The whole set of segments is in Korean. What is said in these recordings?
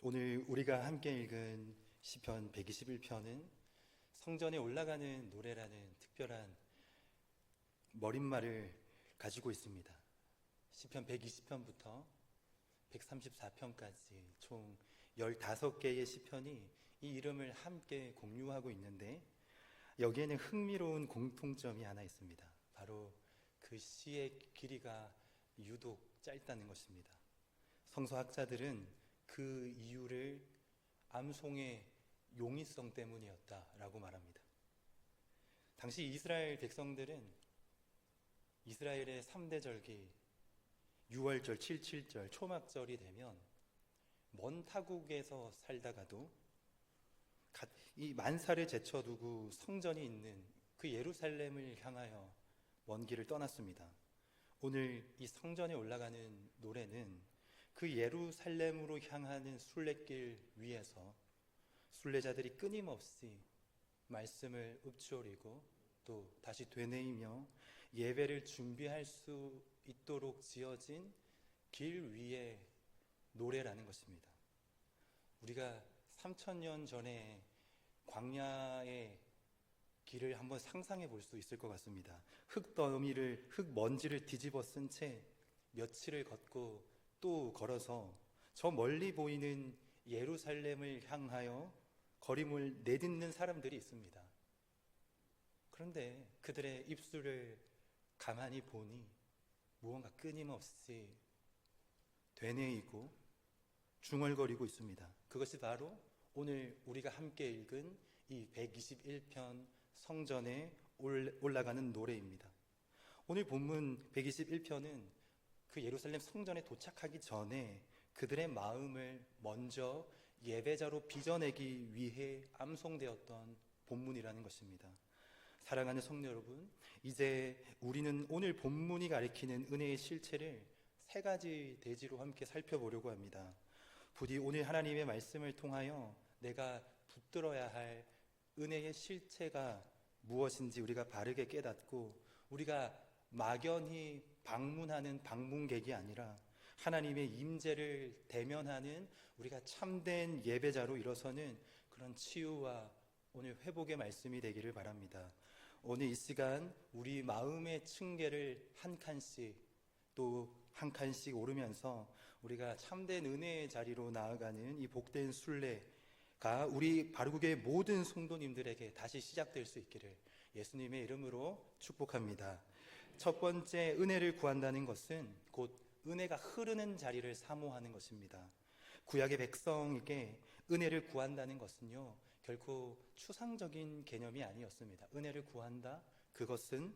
오늘 우리가 함께 읽은 시편 121편은 성전에 올라가는 노래라는 특별한 머릿말을 가지고 있습니다. 시편 120편부터 134편까지 총 15개의 시편이 이 이름을 함께 공유하고 있는데, 여기에는 흥미로운 공통점이 하나 있습니다. 바로 그 시의 길이가 유독 짧다는 것입니다. 성서학자들은 그 이유를 암송의 용이성 때문이었다라고 말합니다. 당시 이스라엘 백성들은 이스라엘의 3대 절기 6월절, 7.7절, 초막절이 되면 먼 타국에서 살다가도 이 만사를 제쳐두고 성전이 있는 그 예루살렘을 향하여 먼 길을 떠났습니다. 오늘 이 성전에 올라가는 노래는 그 예루살렘으로 향하는 순례길 위에서 순례자들이 끊임없이 말씀을 읊조리고 또 다시 되뇌이며 예배를 준비할 수 있도록 지어진 길 위의 노래라는 것입니다. 우리가 3000년 전에 광야의 길을 한번 상상해 볼 수 있을 것 같습니다. 흙먼지를 뒤집어 쓴 채 며칠을 걷고 또 걸어서 저 멀리 보이는 예루살렘을 향하여 걸음을 내딛는 사람들이 있습니다. 그런데 그들의 입술을 가만히 보니 무언가 끊임없이 되뇌이고 중얼거리고 있습니다. 그것이 바로 오늘 우리가 함께 읽은 이 121편 성전에 올라가는 노래입니다. 오늘 본문 121편은 그 예루살렘 성전에 도착하기 전에 그들의 마음을 먼저 예배자로 빚어내기 위해 암송되었던 본문이라는 것입니다. 사랑하는 성도 여러분, 이제 우리는 오늘 본문이 가리키는 은혜의 실체를 세 가지 대지로 함께 살펴보려고 합니다. 부디 오늘 하나님의 말씀을 통하여 내가 붙들어야 할 은혜의 실체가 무엇인지 우리가 바르게 깨닫고, 우리가 막연히 방문하는 방문객이 아니라 하나님의 임재를 대면하는 우리가 참된 예배자로 일어서는 그런 치유와 오늘 회복의 말씀이 되기를 바랍니다. 오늘 이 시간 우리 마음의 층계를 한 칸씩 또 한 칸씩 오르면서 우리가 참된 은혜의 자리로 나아가는 이 복된 순례가 우리 바르국의 모든 성도님들에게 다시 시작될 수 있기를 예수님의 이름으로 축복합니다. 첫 번째, 은혜를 구한다는 것은 곧 은혜가 흐르는 자리를 사모하는 것입니다. 구약의 백성에게 은혜를 구한다는 것은요, 결코 추상적인 개념이 아니었습니다. 은혜를 구한다, 그것은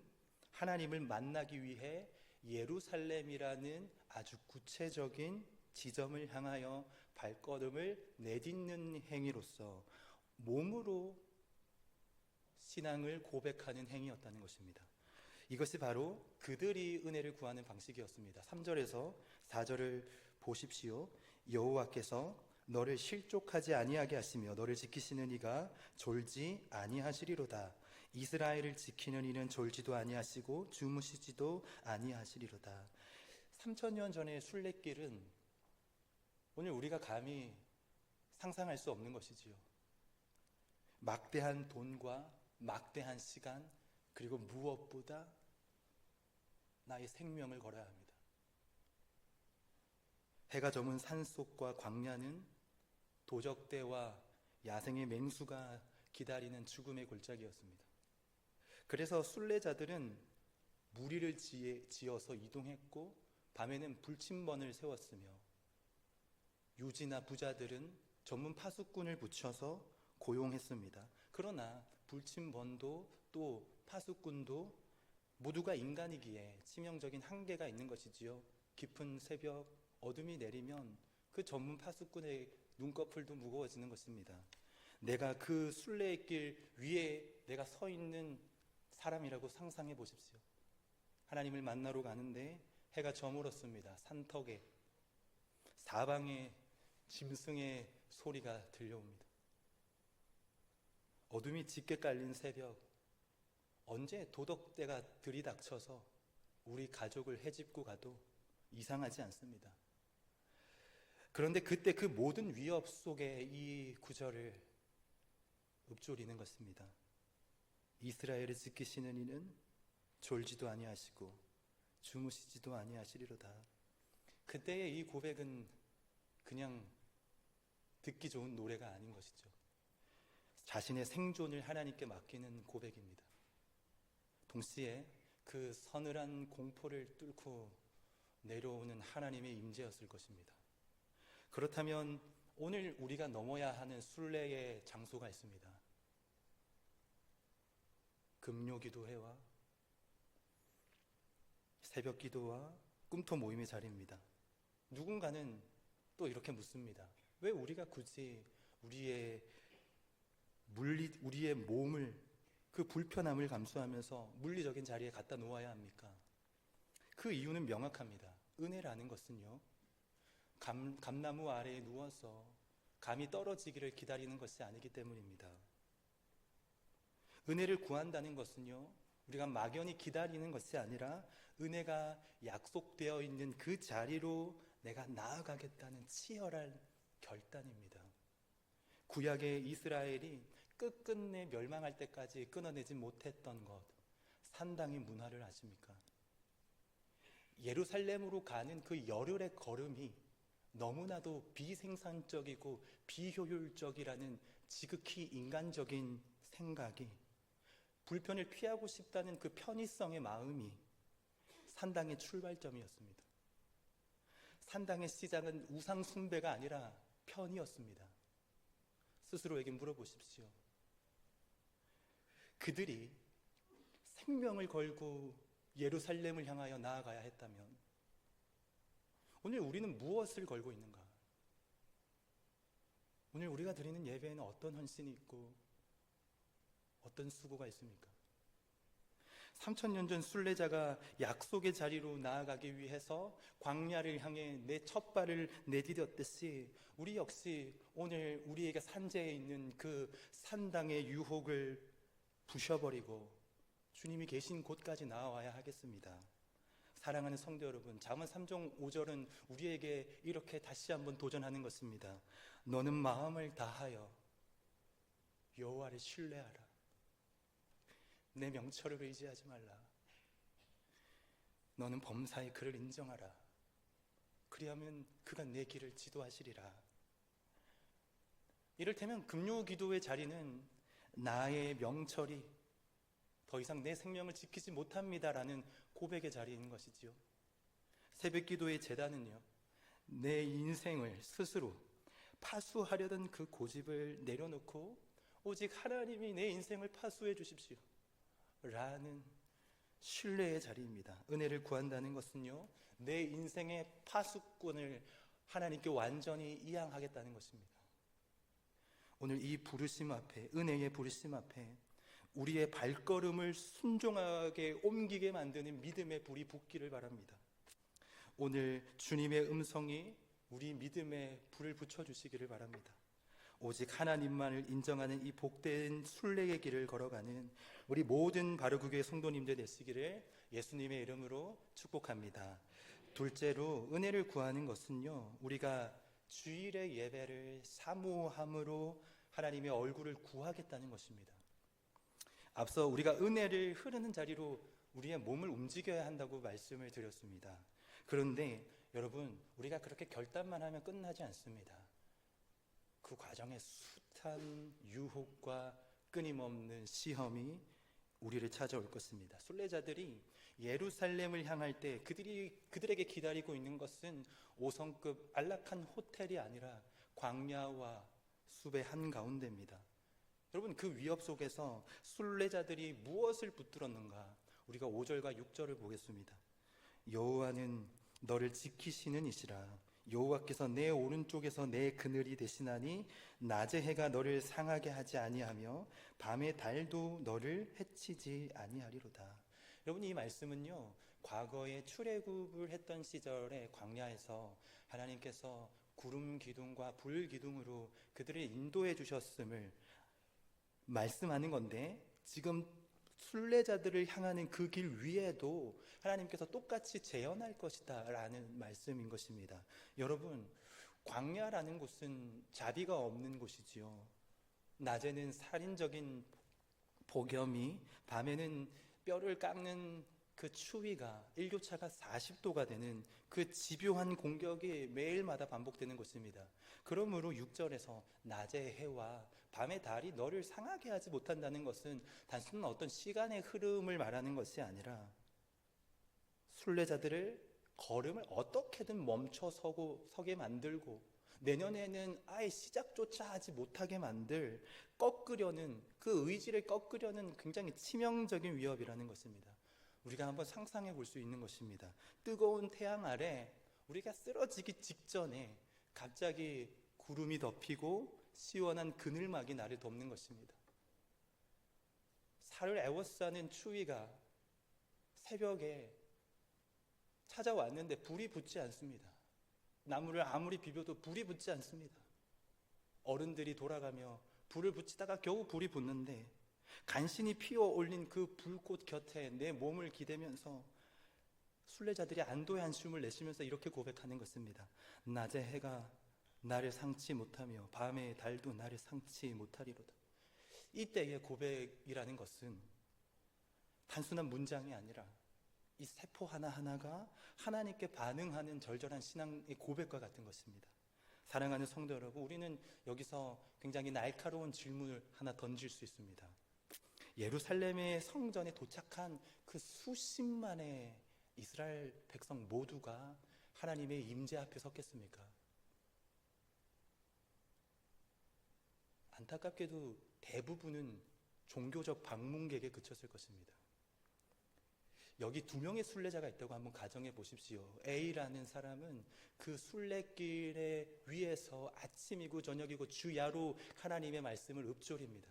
하나님을 만나기 위해 예루살렘이라는 아주 구체적인 지점을 향하여 발걸음을 내딛는 행위로서 몸으로 신앙을 고백하는 행위였다는 것입니다. 이것이 바로 그들이 은혜를 구하는 방식이었습니다. 3절에서 4절을 보십시오. 여호와께서 너를 실족하지 아니하게 하시며 너를 지키시는 이가 졸지 아니하시리로다. 이스라엘을 지키는 이는 졸지도 아니하시고 주무시지도 아니하시리로다. 3000년 전의 순례길은 오늘 우리가 감히 상상할 수 없는 것이지요. 막대한 돈과 막대한 시간, 그리고 무엇보다 나의 생명을 걸어야 합니다. 해가 저문 산속과 광야는 도적대와 야생의 맹수가 기다리는 죽음의 골짜기였습니다. 그래서 순례자들은 무리를 지어서 이동했고 밤에는 불침번을 세웠으며 유지나 부자들은 전문 파수꾼을 붙여서 고용했습니다. 그러나 불침번도 또 파수꾼도 모두가 인간이기에 치명적인 한계가 있는 것이지요. 깊은 새벽 어둠이 내리면 그 전문 파수꾼의 눈꺼풀도 무거워지는 것입니다. 내가 그 순례의 길 위에 내가 서 있는 사람이라고 상상해 보십시오. 하나님을 만나러 가는데 해가 저물었습니다. 산턱에 사방에 짐승의 소리가 들려옵니다. 어둠이 짙게 깔린 새벽, 언제 도덕대가 들이닥쳐서 우리 가족을 해집고 가도 이상하지 않습니다. 그런데 그때 그 모든 위협 속에 이 구절을 읊조리는 것입니다. 이스라엘을 지키시는 이는 졸지도 아니하시고 주무시지도 아니하시리로다. 그때의 이 고백은 그냥 듣기 좋은 노래가 아닌 것이죠. 자신의 생존을 하나님께 맡기는 고백입니다. 동시에 그 서늘한 공포를 뚫고 내려오는 하나님의 임재였을 것입니다. 그렇다면 오늘 우리가 넘어야 하는 순례의 장소가 있습니다. 금요기도회와 새벽기도와 꿈토 모임의 자리입니다. 누군가는 또 이렇게 묻습니다. 왜 우리가 굳이 우리의 몸을 그 불편함을 감수하면서 물리적인 자리에 갖다 놓아야 합니까? 그 이유는 명확합니다. 은혜라는 것은요, 감나무 아래에 누워서 감이 떨어지기를 기다리는 것이 아니기 때문입니다. 은혜를 구한다는 것은요, 우리가 막연히 기다리는 것이 아니라 은혜가 약속되어 있는 그 자리로 내가 나아가겠다는 치열한 결단입니다. 구약의 이스라엘이 끝끝내 멸망할 때까지 끊어내지 못했던 것, 산당의 문화를 아십니까? 예루살렘으로 가는 그 열흘의 걸음이 너무나도 비생산적이고 비효율적이라는 지극히 인간적인 생각이, 불편을 피하고 싶다는 그 편의성의 마음이 산당의 출발점이었습니다. 산당의 시작은 우상 숭배가 아니라 편이었습니다. 스스로에게 물어보십시오. 그들이 생명을 걸고 예루살렘을 향하여 나아가야 했다면 오늘 우리는 무엇을 걸고 있는가? 오늘 우리가 드리는 예배에는 어떤 헌신이 있고 어떤 수고가 있습니까? 3000년 전 순례자가 약속의 자리로 나아가기 위해서 광야를 향해 내 첫 발을 내디뎠듯이 우리 역시 오늘 우리에게 산재해 있는 그 산당의 유혹을 부셔버리고 주님이 계신 곳까지 나아와야 하겠습니다. 사랑하는 성도 여러분, 잠언 3장 5절은 우리에게 이렇게 다시 한번 도전하는 것입니다. 너는 마음을 다하여 여호와를 신뢰하라. 내 명철을 의지하지 말라. 너는 범사에 그를 인정하라. 그리하면 그가 내 길을 지도하시리라. 이를테면 금요기도의 자리는 나의 명철이 더 이상 내 생명을 지키지 못합니다라는 고백의 자리인 것이지요. 새벽기도의 제단은요, 내 인생을 스스로 파수하려던 그 고집을 내려놓고 오직 하나님이 내 인생을 파수해 주십시오 라는 신뢰의 자리입니다. 은혜를 구한다는 것은요, 내 인생의 파수꾼을 하나님께 완전히 이양하겠다는 것입니다. 오늘 이 부르심 앞에, 은혜의 부르심 앞에 우리의 발걸음을 순종하게 옮기게 만드는 믿음의 불이 붙기를 바랍니다. 오늘 주님의 음성이 우리 믿음에 불을 붙여주시기를 바랍니다. 오직 하나님만을 인정하는 이 복된 순례의 길을 걸어가는 우리 모든 바르구교의 성도님들 되시기를 예수님의 이름으로 축복합니다. 둘째로 은혜를 구하는 것은요, 우리가 주일의 예배를 사모함으로 하나님의 얼굴을 구하겠다는 것입니다. 앞서 우리가 은혜를 흐르는 자리로 우리의 몸을 움직여야 한다고 말씀을 드렸습니다. 그런데 여러분, 우리가 그렇게 결단만 하면 끝나지 않습니다. 그 과정에 숱한 유혹과 끊임없는 시험이 우리를 찾아올 것입니다. 순례자들이 예루살렘을 향할 때 그들에게 기다리고 있는 것은 5성급 안락한 호텔이 아니라 광야와 숲의 한가운데입니다. 여러분, 그 위협 속에서 순례자들이 무엇을 붙들었는가? 우리가 5절과 6절을 보겠습니다. 여호와는 너를 지키시는 이시라. 여호와께서 내 오른쪽에서 내 그늘이 되시나니 낮의 해가 너를 상하게 하지 아니하며 밤의 달도 너를 해치지 아니하리로다. 여러분, 이 말씀은요, 과거에 출애굽을 했던 시절에 광야에서 하나님께서 구름 기둥과 불 기둥으로 그들을 인도해 주셨음을 말씀하는 건데, 지금 순례자들을 향하는 그 길 위에도 하나님께서 똑같이 재현할 것이다 라는 말씀인 것입니다. 여러분, 광야라는 곳은 자비가 없는 곳이지요. 낮에는 살인적인 폭염이, 밤에는 뼈를 깎는 그 추위가, 일교차가 40도가 되는 그 집요한 공격이 매일마다 반복되는 것입니다. 그러므로 6절에서 낮의 해와 밤의 달이 너를 상하게 하지 못한다는 것은 단순한 어떤 시간의 흐름을 말하는 것이 아니라 순례자들을 걸음을 어떻게든 멈춰 서게 만들고 내년에는 아예 시작조차 하지 못하게 만들, 꺾으려는, 그 의지를 꺾으려는 굉장히 치명적인 위협이라는 것입니다. 우리가 한번 상상해 볼 수 있는 것입니다. 뜨거운 태양 아래 우리가 쓰러지기 직전에 갑자기 구름이 덮이고 시원한 그늘막이 나를 덮는 것입니다. 살을 에워싸는 추위가 새벽에 찾아왔는데 불이 붙지 않습니다. 나무를 아무리 비벼도 불이 붙지 않습니다. 어른들이 돌아가며 불을 붙이다가 겨우 불이 붙는데 간신히 피워 올린 그 불꽃 곁에 내 몸을 기대면서 순례자들이 안도의 한숨을 내쉬면서 이렇게 고백하는 것입니다. 낮의 해가 나를 상치 못하며 밤의 달도 나를 상치 못하리로다. 이때의 고백이라는 것은 단순한 문장이 아니라 이 세포 하나하나가 하나님께 반응하는 절절한 신앙의 고백과 같은 것입니다. 사랑하는 성도 여러분, 우리는 여기서 굉장히 날카로운 질문을 하나 던질 수 있습니다. 예루살렘의 성전에 도착한 그 수십만의 이스라엘 백성 모두가 하나님의 임재 앞에 섰겠습니까? 안타깝게도 대부분은 종교적 방문객에 그쳤을 것입니다. 여기 2명의 순례자가 있다고 한번 가정해 보십시오. A라는 사람은 그 순례길에 위에서 아침이고 저녁이고 주야로 하나님의 말씀을 읊조립니다.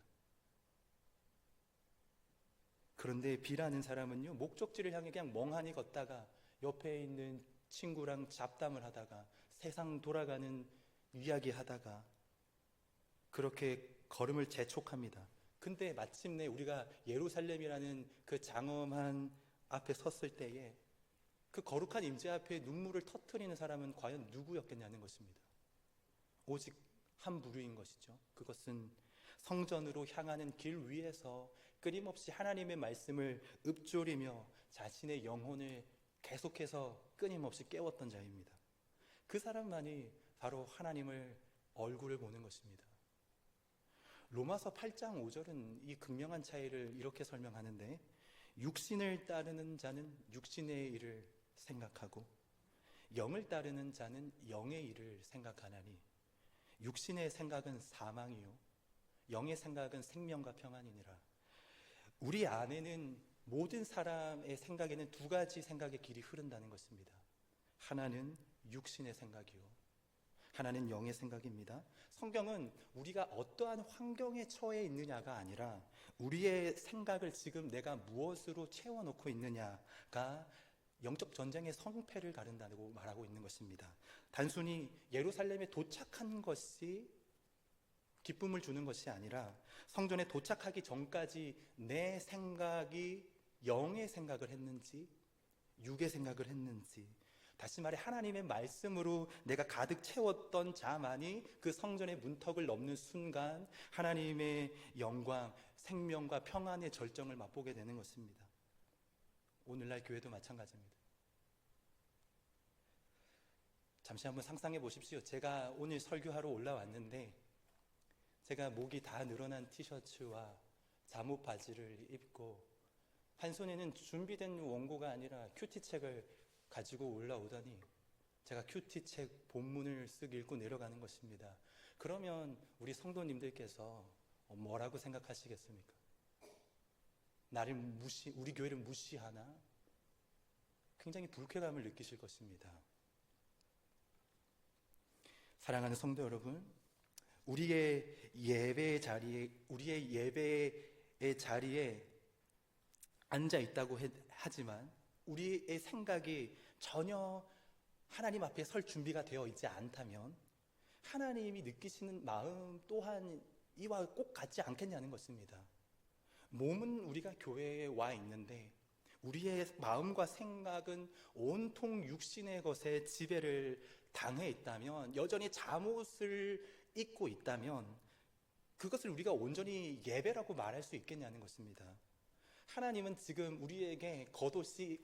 그런데 B라는 사람은요, 목적지를 향해 그냥 멍하니 걷다가 옆에 있는 친구랑 잡담을 하다가 세상 돌아가는 이야기 하다가 그렇게 걸음을 재촉합니다. 근데 마침내 우리가 예루살렘이라는 그 장엄한 앞에 섰을 때에 그 거룩한 임재 앞에 눈물을 터뜨리는 사람은 과연 누구였겠냐는 것입니다. 오직 한 부류인 것이죠. 그것은 성전으로 향하는 길 위에서 끊임없이 하나님의 말씀을 읊조리며 자신의 영혼을 계속해서 끊임없이 깨웠던 자입니다. 그 사람만이 바로 하나님을 얼굴을 보는 것입니다. 로마서 8장 5절은 이 극명한 차이를 이렇게 설명하는데, 육신을 따르는 자는 육신의 일을 생각하고 영을 따르는 자는 영의 일을 생각하나니 육신의 생각은 사망이요 영의 생각은 생명과 평안이니라. 우리 안에는, 모든 사람의 생각에는 2가지 생각의 길이 흐른다는 것입니다. 하나는 육신의 생각이요, 하나는 영의 생각입니다. 성경은 우리가 어떠한 환경에 처해 있느냐가 아니라 우리의 생각을 지금 내가 무엇으로 채워놓고 있느냐가 영적 전쟁의 성패를 가른다고 말하고 있는 것입니다. 단순히 예루살렘에 도착한 것이 기쁨을 주는 것이 아니라 성전에 도착하기 전까지 내 생각이 영의 생각을 했는지 육의 생각을 했는지, 다시 말해 하나님의 말씀으로 내가 가득 채웠던 자만이 그 성전의 문턱을 넘는 순간 하나님의 영광, 생명과 평안의 절정을 맛보게 되는 것입니다. 오늘날 교회도 마찬가지입니다. 잠시 한번 상상해 보십시오. 제가 오늘 설교하러 올라왔는데 제가 목이 다 늘어난 티셔츠와 잠옷 바지를 입고 한 손에는 준비된 원고가 아니라 큐티책을 가지고 올라오더니 제가 큐티책 본문을 쓱 읽고 내려가는 것입니다. 그러면 우리 성도님들께서 뭐라고 생각하시겠습니까? 우리 교회를 무시하나? 굉장히 불쾌감을 느끼실 것입니다. 사랑하는 성도 여러분, 우리의 예배의 자리에 앉아 있다고 하지만 우리의 생각이 전혀 하나님 앞에 설 준비가 되어 있지 않다면 하나님이 느끼시는 마음 또한 이와 꼭 같지 않겠냐는 것입니다. 몸은 우리가 교회에 와 있는데 우리의 마음과 생각은 온통 육신의 것에 지배를 당해 있다면, 여전히 잠옷을 입고 있다면 그것을 우리가 온전히 예배라고 말할 수 있겠냐는 것입니다. 하나님은 지금 우리에게 겉옷이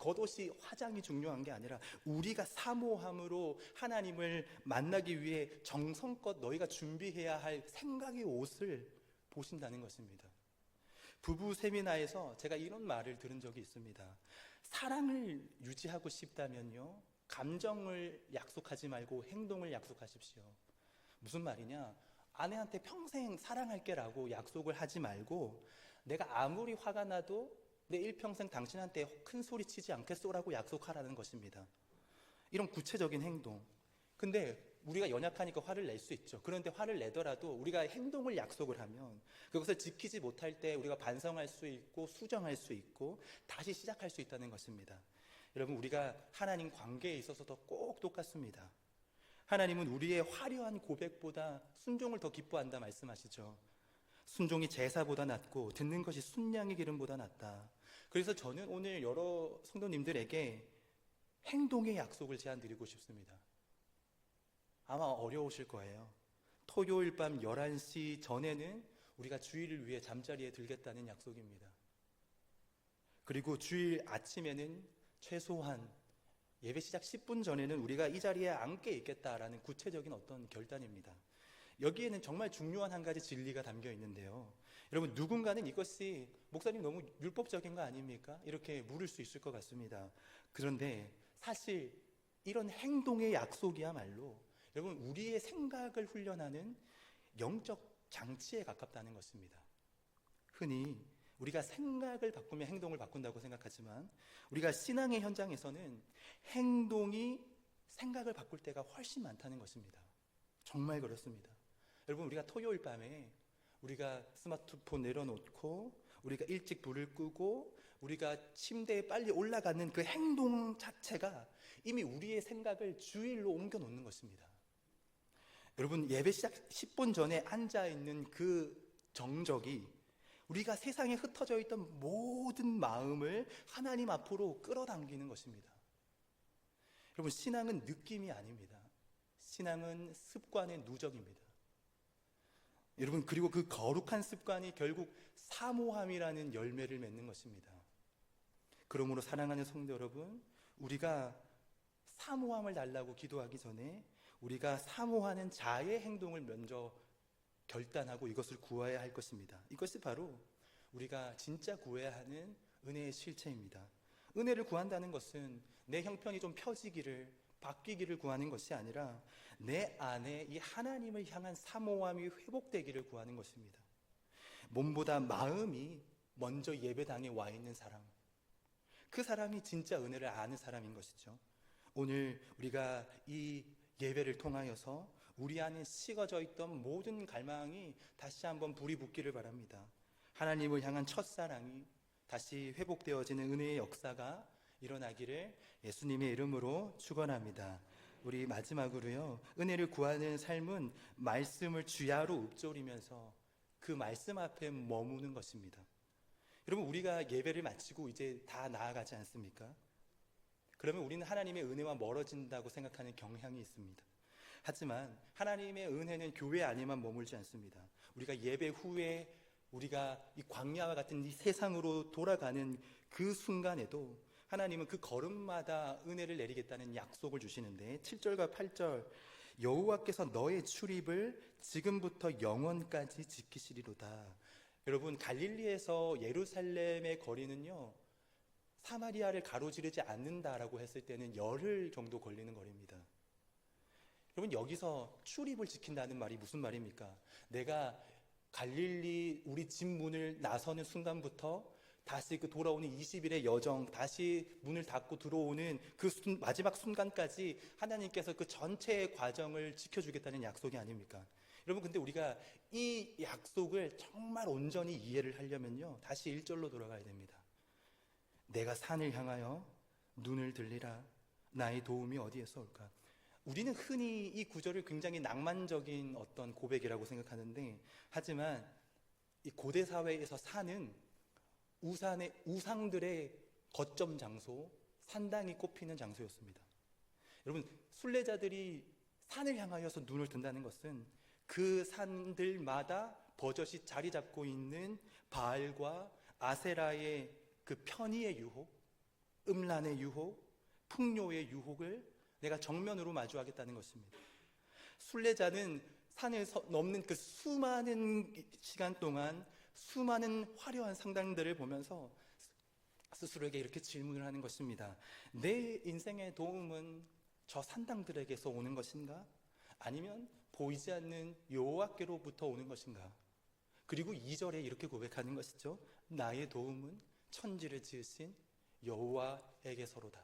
화장이 중요한 게 아니라 우리가 사모함으로 하나님을 만나기 위해 정성껏 너희가 준비해야 할 생각의 옷을 보신다는 것입니다. 부부 세미나에서 제가 이런 말을 들은 적이 있습니다. 사랑을 유지하고 싶다면요, 감정을 약속하지 말고 행동을 약속하십시오. 무슨 말이냐? 아내한테 평생 사랑할게라고 약속을 하지 말고, 내가 아무리 화가 나도 내 일평생 당신한테 큰 소리 치지 않겠소라고 약속하라는 것입니다. 이런 구체적인 행동. 근데 우리가 연약하니까 화를 낼 수 있죠. 그런데 화를 내더라도 우리가 행동을 약속을 하면 그것을 지키지 못할 때 우리가 반성할 수 있고 수정할 수 있고 다시 시작할 수 있다는 것입니다. 여러분, 우리가 하나님 관계에 있어서도 꼭 똑같습니다. 하나님은 우리의 화려한 고백보다 순종을 더 기뻐한다 말씀하시죠. 순종이 제사보다 낫고 듣는 것이 순양의 기름보다 낫다. 그래서 저는 오늘 여러 성도님들에게 행동의 약속을 제안드리고 싶습니다. 아마 어려우실 거예요. 토요일 밤 11시 전에는 우리가 주일을 위해 잠자리에 들겠다는 약속입니다. 그리고 주일 아침에는 최소한 예배 시작 10분 전에는 우리가 이 자리에 앉게 있겠다라는 구체적인 어떤 결단입니다. 여기에는 정말 중요한 한 가지 진리가 담겨 있는데요. 여러분, 누군가는 이것이 목사님 너무 율법적인 거 아닙니까? 이렇게 물을 수 있을 것 같습니다. 그런데 사실 이런 행동의 약속이야말로 여러분, 우리의 생각을 훈련하는 영적 장치에 가깝다는 것입니다. 흔히 우리가 생각을 바꾸면 행동을 바꾼다고 생각하지만 우리가 신앙의 현장에서는 행동이 생각을 바꿀 때가 훨씬 많다는 것입니다. 정말 그렇습니다. 여러분, 우리가 토요일 밤에 우리가 스마트폰 내려놓고 우리가 일찍 불을 끄고 우리가 침대에 빨리 올라가는 그 행동 자체가 이미 우리의 생각을 주일로 옮겨 놓는 것입니다. 여러분, 예배 시작 10분 전에 앉아있는 그 정적이 우리가 세상에 흩어져 있던 모든 마음을 하나님 앞으로 끌어당기는 것입니다. 여러분, 신앙은 느낌이 아닙니다. 신앙은 습관의 누적입니다. 여러분, 그리고 그 거룩한 습관이 결국 사모함이라는 열매를 맺는 것입니다. 그러므로 사랑하는 성도 여러분, 우리가 사모함을 달라고 기도하기 전에 우리가 사모하는 자의 행동을 먼저 결단하고 이것을 구해야 할 것입니다. 이것이 바로 우리가 진짜 구해야 하는 은혜의 실체입니다. 은혜를 구한다는 것은 내 형편이 좀 펴지기를, 바뀌기를 구하는 것이 아니라 내 안에 이 하나님을 향한 사모함이 회복되기를 구하는 것입니다. 몸보다 마음이 먼저 예배당에 와 있는 사람, 그 사람이 진짜 은혜를 아는 사람인 것이죠. 오늘 우리가 이 예배를 통하여서 우리 안에 식어져 있던 모든 갈망이 다시 한번 불이 붙기를 바랍니다. 하나님을 향한 첫사랑이 다시 회복되어지는 은혜의 역사가 일어나기를 예수님의 이름으로 축원합니다. 우리 마지막으로요, 은혜를 구하는 삶은 말씀을 주야로 읊조리면서 그 말씀 앞에 머무는 것입니다. 여러분, 우리가 예배를 마치고 이제 다 나아가지 않습니까? 그러면 우리는 하나님의 은혜와 멀어진다고 생각하는 경향이 있습니다. 하지만 하나님의 은혜는 교회 안에만 머물지 않습니다. 우리가 예배 후에 우리가 이 광야와 같은 이 세상으로 돌아가는 그 순간에도 하나님은 그 걸음마다 은혜를 내리겠다는 약속을 주시는데 7절과 8절, 여호와께서 너의 출입을 지금부터 영원까지 지키시리로다. 여러분, 갈릴리에서 예루살렘의 거리는요, 사마리아를 가로지르지 않는다라고 했을 때는 열흘 정도 걸리는 거리입니다. 여러분, 여기서 출입을 지킨다는 말이 무슨 말입니까? 내가 갈릴리 우리 집 문을 나서는 순간부터 다시 그 돌아오는 20일의 여정, 다시 문을 닫고 들어오는 그 마지막 순간까지 하나님께서 그 전체의 과정을 지켜주겠다는 약속이 아닙니까? 여러분, 근데 우리가 이 약속을 정말 온전히 이해를 하려면요, 다시 1절로 돌아가야 됩니다. 내가 산을 향하여 눈을 들리라. 나의 도움이 어디에서 올까? 우리는 흔히 이 구절을 굉장히 낭만적인 어떤 고백이라고 생각하는데, 하지만 이 고대 사회에서 산은 우상들의 거점 장소, 산당이 꼽히는 장소였습니다. 여러분, 순례자들이 산을 향하여서 눈을 든다는 것은 그 산들마다 버젓이 자리 잡고 있는 바알과 아세라의 그 편의의 유혹, 음란의 유혹, 풍요의 유혹을 내가 정면으로 마주하겠다는 것입니다. 순례자는 산을 넘는 그 수많은 시간 동안 수많은 화려한 상당들을 보면서 스스로에게 이렇게 질문을 하는 것입니다. 내 인생의 도움은 저 산당들에게서 오는 것인가? 아니면 보이지 않는 여호와께로부터 오는 것인가? 그리고 2절에 이렇게 고백하는 것이죠. 나의 도움은 천지를 지으신 여호와에게서로다.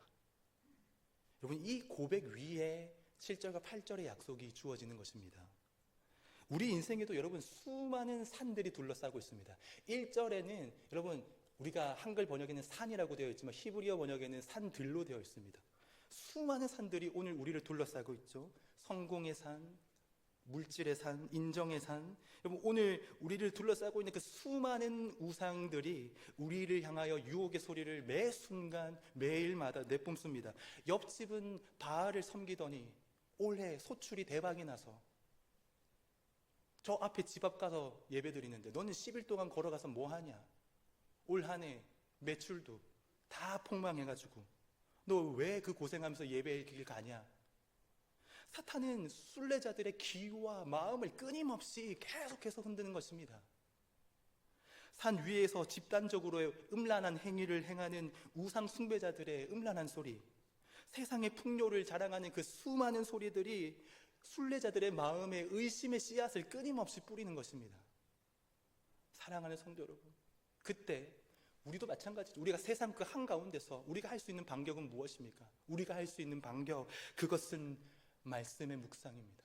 여러분, 이 고백 위에 7절과 8절의 약속이 주어지는 것입니다. 우리 인생에도 여러분 수많은 산들이 둘러싸고 있습니다. 1절에는 여러분 우리가 한글 번역에는 산이라고 되어 있지만 히브리어 번역에는 산들로 되어 있습니다. 수많은 산들이 오늘 우리를 둘러싸고 있죠. 성공의 산, 물질의 산, 인정의 산. 여러분 오늘 우리를 둘러싸고 있는 그 수많은 우상들이 우리를 향하여 유혹의 소리를 매 순간 매일마다 내뿜습니다. 옆집은 바알을 섬기더니 올해 소출이 대박이 나서 저 앞에 집 앞 가서 예배 드리는데 너는 10일 동안 걸어가서 뭐 하냐? 올 한 해 매출도 다 폭망해가지고 너 왜 그 고생하면서 예배의 길 가냐? 사탄은 순례자들의 귀와 마음을 끊임없이 계속해서 흔드는 것입니다. 산 위에서 집단적으로 음란한 행위를 행하는 우상 숭배자들의 음란한 소리, 세상의 풍요를 자랑하는 그 수많은 소리들이 순례자들의 마음에 의심의 씨앗을 끊임없이 뿌리는 것입니다. 사랑하는 성도 여러분, 그때 우리도 마찬가지죠. 우리가 세상 그 한가운데서 우리가 할 수 있는 반격은 무엇입니까? 우리가 할 수 있는 반격, 그것은 말씀의 묵상입니다.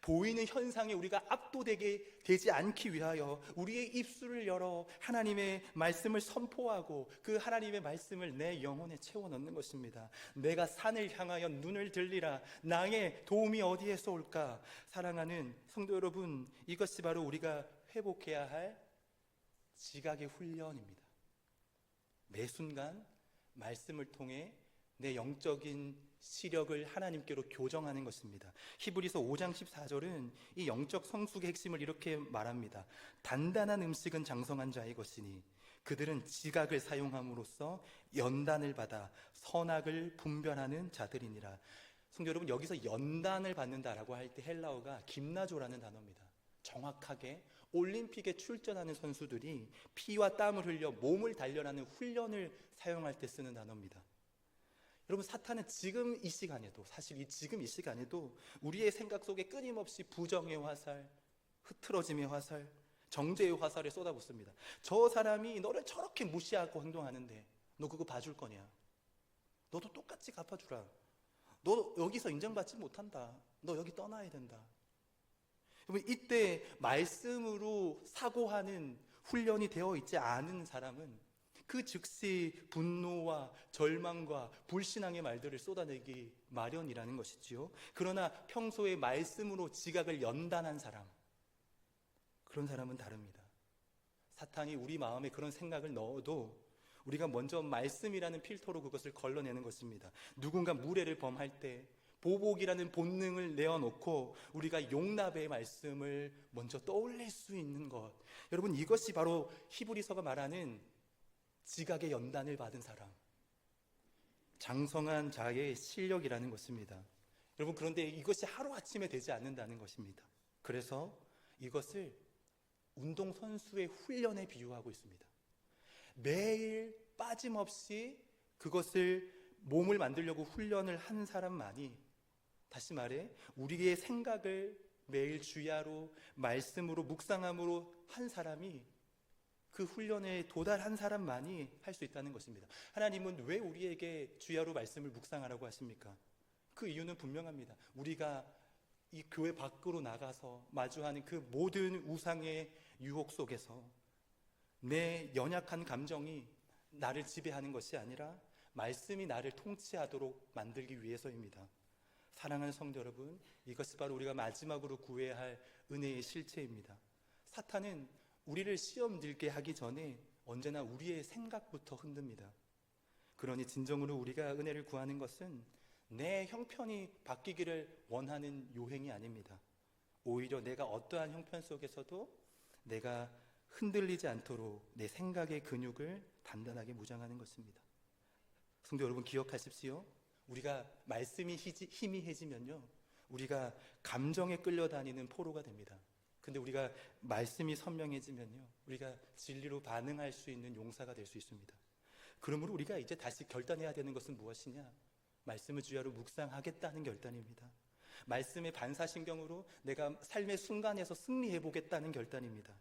보이는 현상에 우리가 압도되게 되지 않기 위하여 우리의 입술을 열어 하나님의 말씀을 선포하고 그 하나님의 말씀을 내 영혼에 채워 넣는 것입니다. 내가 산을 향하여 눈을 들리라. 나의 도움이 어디에서 올까? 사랑하는 성도 여러분, 이것이 바로 우리가 회복해야 할 지각의 훈련입니다. 매 순간 말씀을 통해 내 영적인 시력을 하나님께로 교정하는 것입니다. 히브리서 5장 14절은 이 영적 성숙의 핵심을 이렇게 말합니다. 단단한 음식은 장성한 자의 것이니 그들은 지각을 사용함으로써 연단을 받아 선악을 분별하는 자들이니라. 성도 여러분, 여기서 연단을 받는다라고 할 때 헬라어가 김나조라는 단어입니다. 정확하게 올림픽에 출전하는 선수들이 피와 땀을 흘려 몸을 단련하는 훈련을 사용할 때 쓰는 단어입니다. 여러분, 사탄은 지금 이 시간에도, 사실 지금 이 시간에도 우리의 생각 속에 끊임없이 부정의 화살, 흐트러짐의 화살, 정죄의 화살을 쏟아붓습니다. 저 사람이 너를 저렇게 무시하고 행동하는데 너 그거 봐줄 거냐? 너도 똑같이 갚아주라. 너 여기서 인정받지 못한다. 너 여기 떠나야 된다. 여러분, 이때 말씀으로 사고하는 훈련이 되어 있지 않은 사람은 그 즉시 분노와 절망과 불신앙의 말들을 쏟아내기 마련이라는 것이지요. 그러나 평소에 말씀으로 지각을 연단한 사람, 그런 사람은 다릅니다. 사탄이 우리 마음에 그런 생각을 넣어도 우리가 먼저 말씀이라는 필터로 그것을 걸러내는 것입니다. 누군가 무례를 범할 때 보복이라는 본능을 내어놓고 우리가 용납의 말씀을 먼저 떠올릴 수 있는 것, 여러분, 이것이 바로 히브리서가 말하는 지각의 연단을 받은 사람, 장성한 자의 실력이라는 것입니다. 여러분, 그런데 이것이 하루아침에 되지 않는다는 것입니다. 그래서 이것을 운동선수의 훈련에 비유하고 있습니다. 매일 빠짐없이 그것을 몸을 만들려고 훈련을 한 사람만이, 다시 말해 우리의 생각을 매일 주야로 말씀으로 묵상함으로 한 사람이, 그 훈련에 도달한 사람만이 할 수 있다는 것입니다. 하나님은 왜 우리에게 주야로 말씀을 묵상하라고 하십니까? 그 이유는 분명합니다. 우리가 이 교회 밖으로 나가서 마주하는 그 모든 우상의 유혹 속에서 내 연약한 감정이 나를 지배하는 것이 아니라 말씀이 나를 통치하도록 만들기 위해서입니다. 사랑하는 성도 여러분, 이것이 바로 우리가 마지막으로 구해야 할 은혜의 실체입니다. 사탄은 우리를 시험 들게 하기 전에 언제나 우리의 생각부터 흔듭니다. 그러니 진정으로 우리가 은혜를 구하는 것은 내 형편이 바뀌기를 원하는 요행이 아닙니다. 오히려 내가 어떠한 형편 속에서도 내가 흔들리지 않도록 내 생각의 근육을 단단하게 무장하는 것입니다. 성도 여러분, 기억하십시오. 우리가 말씀이 희미해지면요, 우리가 감정에 끌려다니는 포로가 됩니다. 근데 우리가 말씀이 선명해지면요, 우리가 진리로 반응할 수 있는 용사가 될 수 있습니다. 그러므로 우리가 이제 다시 결단해야 되는 것은 무엇이냐? 말씀을 주야로 묵상하겠다는 결단입니다. 말씀의 반사신경으로 내가 삶의 순간에서 승리해보겠다는 결단입니다.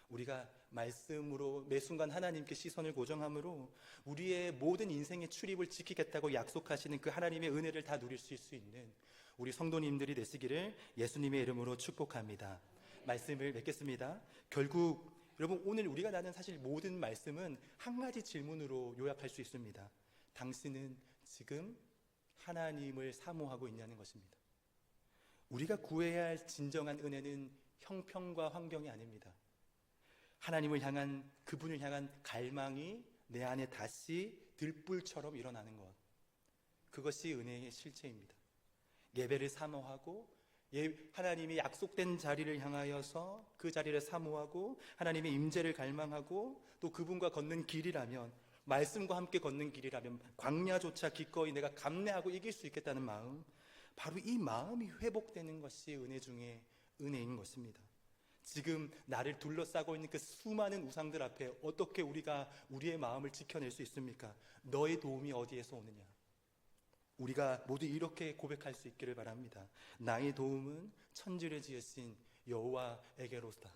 우리가 말씀으로 매 순간 하나님께 시선을 고정함으로 우리의 모든 인생의 출입을 지키겠다고 약속하시는 그 하나님의 은혜를 다 누릴 수 있는 우리 성도님들이 되시기를 예수님의 이름으로 축복합니다. 말씀을 맺겠습니다. 결국 여러분, 오늘 우리가 나눈 사실 모든 말씀은 한 가지 질문으로 요약할 수 있습니다. 당신은 지금 하나님을 사모하고 있냐는 것입니다. 우리가 구해야 할 진정한 은혜는 형편과 환경이 아닙니다. 하나님을 향한, 그분을 향한 갈망이 내 안에 다시 들불처럼 일어나는 것, 그것이 은혜의 실체입니다. 예배를 사모하고 하나님이 약속된 자리를 향하여서 그 자리를 사모하고 하나님의 임재를 갈망하고 또 그분과 걷는 길이라면, 말씀과 함께 걷는 길이라면 광야조차 기꺼이 내가 감내하고 이길 수 있겠다는 마음, 바로 이 마음이 회복되는 것이 은혜 중에 은혜인 것입니다. 지금 나를 둘러싸고 있는 그 수많은 우상들 앞에 어떻게 우리가 우리의 마음을 지켜낼 수 있습니까? 너의 도움이 어디에서 오느냐? 우리가 모두 이렇게 고백할 수 있기를 바랍니다. 나의 도움은 천지를 지으신 여호와에게로다.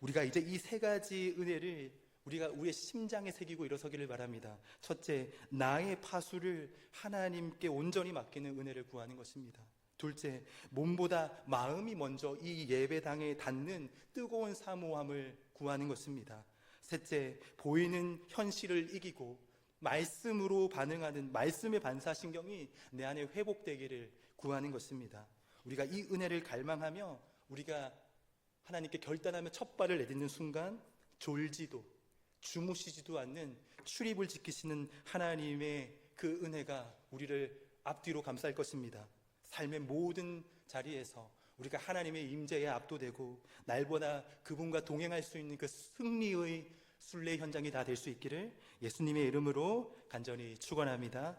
우리가 이제 이 세 가지 은혜를 우리가 우리의 심장에 새기고 일어서기를 바랍니다. 첫째, 나의 파수를 하나님께 온전히 맡기는 은혜를 구하는 것입니다. 둘째, 몸보다 마음이 먼저 이 예배당에 닿는 뜨거운 사모함을 구하는 것입니다. 셋째, 보이는 현실을 이기고 말씀으로 반응하는 말씀의 반사신경이 내 안에 회복되기를 구하는 것입니다. 우리가 이 은혜를 갈망하며 우리가 하나님께 결단하며 첫 발을 내딛는 순간 졸지도 주무시지도 않는 출입을 지키시는 하나님의 그 은혜가 우리를 앞뒤로 감쌀 것입니다. 삶의 모든 자리에서 우리가 하나님의 임재에 압도되고 날보다 그분과 동행할 수 있는 그 승리의 순례 현장이 다 될 수 있기를 예수님의 이름으로 간절히 축원합니다.